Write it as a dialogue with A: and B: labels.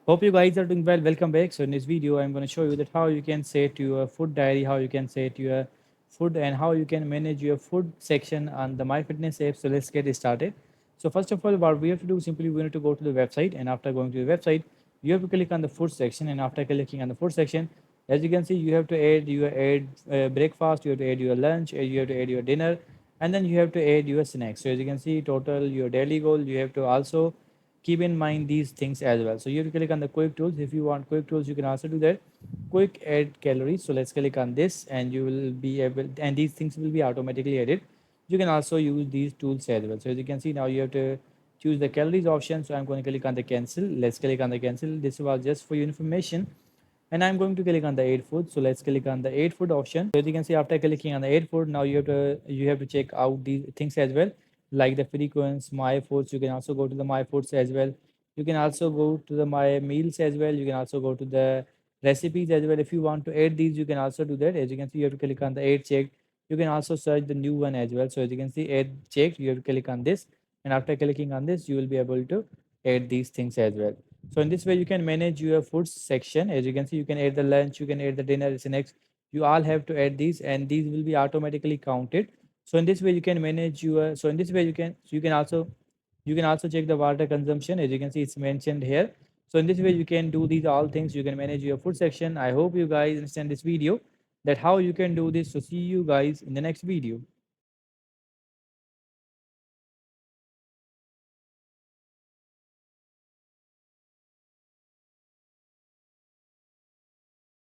A: Hope you guys are doing well. Welcome back. So in this video, I'm going to show you that how you can set your food diary, how you can set your food, and how you can manage your food section on the MyFitness app. So let's get started. So first of all, what we have to do simply we need to go to the website, and after going to the website, you have to click on the food section, and after clicking on the food section, as you can see, you have to add breakfast, you have to add your lunch, you have to add your dinner, and then you have to add your snacks. So as you can see, total your daily goal, you have to also keep in mind these things as well. So you have to click on the quick tools. If you want quick tools, you can also do that. Quick add calories. So let's click on this, and you will be able, and these things will be automatically added. You can also use these tools as well. So as you can see, now you have to choose the calories option. So I'm going to click on the cancel. Let's click on the cancel. This was just for your information, and I'm going to click on the aid food. So let's click on the aid food option. So as you can see, after clicking on the aid food, now you have to check out these things as well, like the frequency, my foods. You can also go to the my foods as well. You can also go to the my meals as well. You can also go to the recipes as well. If you want to add these, you can also do that. As you can see, you have to click on the add check. You can also search the new one as well. So as you can see, add checked, you have to click on this, and after clicking on this, you will be able to add these things as well. So in this way, you can manage your food section. As you can see, you can add the lunch, you can add the dinner, snacks. You all have to add these, and these will be automatically counted. So in this way, you can manage your. So in this way, you can also check the water consumption. As you can see, it's mentioned here. So in this way, you can do these all things. You can manage your food section. I hope you guys understand this video, that how you can do this. So see you guys in the next video.